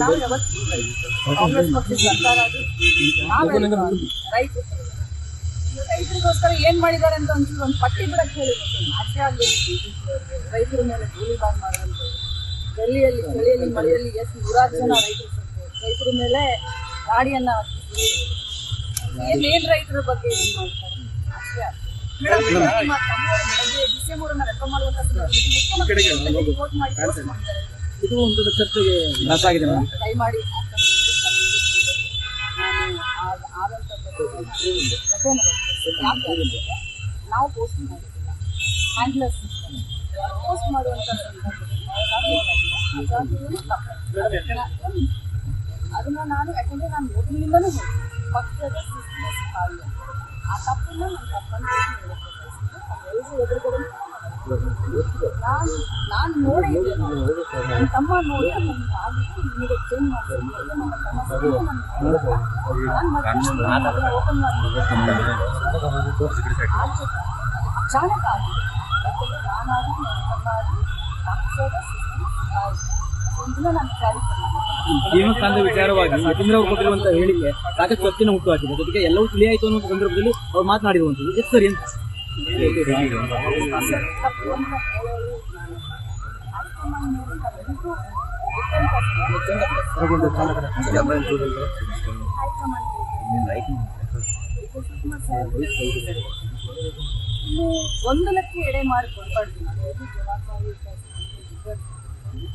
ನಾವು ಯಾವತ್ತೂ ಕಾಂಗ್ರೆಸ್ ಪಕ್ಷದ ಸರ್ಕಾರ ರೈತರಿಗೋಸ್ಕರ ಏನ್ ಮಾಡಿದ್ದಾರೆ ಅಂತ ಒಂದು ಪಟ್ಟಿ ಬಿಡಕ್ಕೆ ಹೇಳಿದ್ರು. ಆಚೆ ಆಗಲಿ ರೈತರ ಮೇಲೆ ಗೋಲಿಬಾರ್ ಮಾಡುವಂತ ಚಳಿಯಲ್ಲಿ ಮಳೆಯಲ್ಲಿ ಎಷ್ಟು 100 ಜನ ರೈತರ ಮೇಲೆ ಗಾಡಿಯನ್ನ ಏನ್ ರೈತರ ಬಗ್ಗೆ ಏನ್ ಮಾಡ್ತಾರೆ ಅಷ್ಟೇ. ಡಿಸೆಂಬರ್ ರೆಫರ್ ಮಾಡುವಂತ ವೋಟ್ ಮಾಡಿ ಇದು ಒಂದು ಚರ್ಚೆಗೆ ದಾಸಾಗಿದೆ. ದಯಮಾಡಿ ನಾವು ಪೋಸ್ಟ್ ಮಾಡಿಲ್ಲ, ಹ್ಯಾಂಡ್ಲರ್ಸ್ ಪೋಸ್ಟ್ ಮಾಡುವಂತ ಅದನ್ನ ನಾನು ಯಾಕಂದ್ರೆ ನಾನು ಮೊದಲಿಂದನೂ ಪಕ್ಷದ ಸಿಸ್ಟಮ್ಸ್ ಕಾಯಿಲೆ ಆ ತಪ್ಪನ್ನ ನಾನು ತಪ್ಪನ್ನು ಎಲ್ಲರೂ ಎದುರುಗಡೆ ನಾನು ನೋಡಿದ್ದೆ. ನನ್ನ ತಮ್ಮ ನೋಡಿ ಆಗಿದ್ದು ನಿಮಗೆ ಚೇಂಜ್ ಮಾಡ್ತೀನಿ ನನ್ನ ತಮ್ಮ ಓಪನ್ ಮಾಡಿ ಅಚಾನಕ್ ಆಗಿದೆ. ಯಾಕಂದ್ರೆ ನಾನಾಗಿ ನನ್ನ ತಮ್ಮ ಆಗಿ ಪಕ್ಷದ ನಾನು ಜೀವನಸ್ಥಾನದ ವಿಚಾರವಾಗಿ ಯತೀಂದ್ರ ಅವರು ಕೊಟ್ಟಿರುವಂತ ಹೇಳಿಕೆ ಸಾಕಷ್ಟು ಚರ್ಚೆನ ಹುಟ್ಟುಹಾಕಿದೆ. ಜೊತೆಗೆ ಎಲ್ಲವೂ ತಿಳಿಯಾಯಿತು ಅನ್ನೋ ಸಂದರ್ಭದಲ್ಲಿ ಅವ್ರು ಮಾತನಾಡಿರುವಂಥದ್ದು ಎಷ್ಟು ಸರಿ ಅಂತ ಗೊಂದಲಕ್ಕೆ ಎಡೆ ಮಾಡಿಕೊಡ್ಬಾರ್ದು.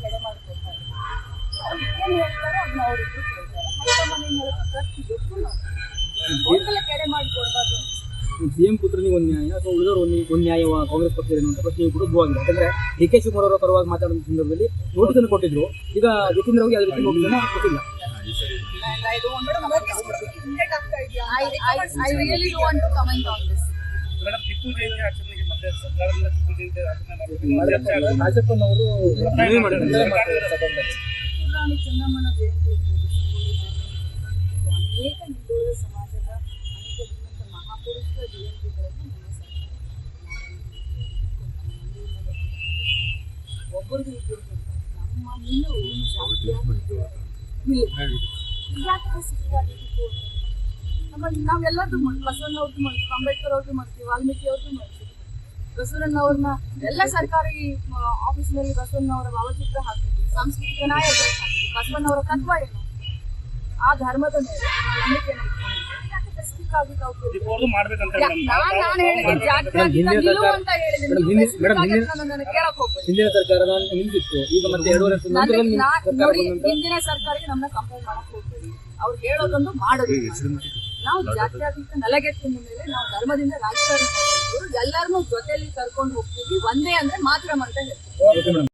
ಎಡೆ ಮಾಡಿಕೊಡ್ತಾರೆ ಏನ್ ಹೇಳ್ತಾರೆ ಅದನ್ನ ಅವರಿಗೂ ಕೇಳ್ತಾರೆ. ಹೈಕಮಾಂಡ್ ಏನ್ ಹೇಳುತ್ತೆ ಪ್ರತಿಯೊಬ್ಬರು ಗೊಂದಲಕ್ಕೆ ಎಡೆ ಮಾಡಿಕೊಡ್ಬಾರ್ದು. ಸಿಎಂ ಪುತ್ರನಿಗೆ ಒಂದು ನ್ಯಾಯ ಅಥವಾ ಉಳಿದವರು ಒಂದು ನ್ಯಾಯವ ಕಾಂಗ್ರೆಸ್ ಪಕ್ಷದ ಅಂತ ಪ್ರಶ್ನೆ ಕೂಡ ಉದ್ಭವವಾಗಿದೆ. ಯಾಕಂದ್ರೆ ಡಿ ಕೆ ಶಿವಕುಮಾರ್ ಅವರ ಪರವಾಗಿ ಮಾತಾಡುವ ಸಂದರ್ಭದಲ್ಲಿ ನೋಟಿಸ್ ಅನ್ನು ಕೊಟ್ಟಿದ್ರು. ಈಗ ಯತೀಂದ್ರ ಅವರಿಗೆ ಯಾವುದೇ ರೀತಿ ನೋಟಿಸ್ ಅನ್ನು ಕೊಟ್ಟಿಲ್ಲ. I really don't want to comment on this. ರಾಜಪ್ಪನವರು ರಾಣಿ ಚೆನ್ನಮ್ಮನ ಜಯಂತಿ ಅನೇಕ ಹಿಂದುಳಿದ ಸಮಾಜದ ಅನೇಕ ಶ್ರೀಮಂತ ಮಹಾಪುರುಷರ ಜಯಂತಿಗಳನ್ನು ಒಬ್ಬರಿಗೆ ಇಬ್ಬರು ನಮ್ಮ ನಿಲುವು ನಮ್ಮಲ್ಲಿ ನಾವೆಲ್ಲರೂ ಬಸವಣ್ಣ ಅವ್ರದ್ದು ಮಾಡ್ತೀವಿ, ಅಂಬೇಡ್ಕರ್ ಅವ್ರದ್ದು ಮಾಡ್ತೀವಿ, ವಾಲ್ಮೀಕಿ ಅವ್ರದ್ದು ಮಾಡ್ತೀವಿ. ಬಸವಣ್ಣವ್ರನ್ನ ಎಲ್ಲ ಸರ್ಕಾರಿ ಆಫೀಸ್ನಲ್ಲಿ ಬಸವಣ್ಣವರ ಭಾವಚಿತ್ರ ಹಾಕ್ತೀವಿ, ಸಾಂಸ್ಕೃತಿಕ ನಾಯಕರು ಹಾಕ್ತೀವಿ. ಬಸವಣ್ಣವರ ತತ್ವ ಏನು, ಆ ಧರ್ಮದ ಮೇಲೆ ನಂಬಿಕೆ ಹಿಂದಿನ ಸರ್ಕಾರ ನಿಂತಿತ್ತು. ಈಗ ಮತ್ತೆ 2 ವರ್ಷ ಹಿಂದಿನ ಸರ್ಕಾರಕ್ಕೆ ನಮ್ಮನ್ನ ಕಂಪೇರ್ ಮಾಡಕ್ ಹೋಗ್ತೀವಿ. ಅವ್ರು ಹೇಳೋದೊಂದು ಮಾಡೋದು. ನಾವು ಜಾತ್ಯತೀತ ನೆಲೆಗೆತ್ತಿನ ಮೇಲೆ ನಾವು ಧರ್ಮದಿಂದ ರಾಜಕಾರಣ ಮಾಡೋದು, ಎಲ್ಲರನ್ನೂ ಜೊತೆಯಲ್ಲಿ ಕರ್ಕೊಂಡು ಹೋಗ್ತೀವಿ. ಒಂದೇ ಅಂದ್ರೆ ಮಾತ್ರ ಅಂತ ಹೇಳ್ತೀವಿ.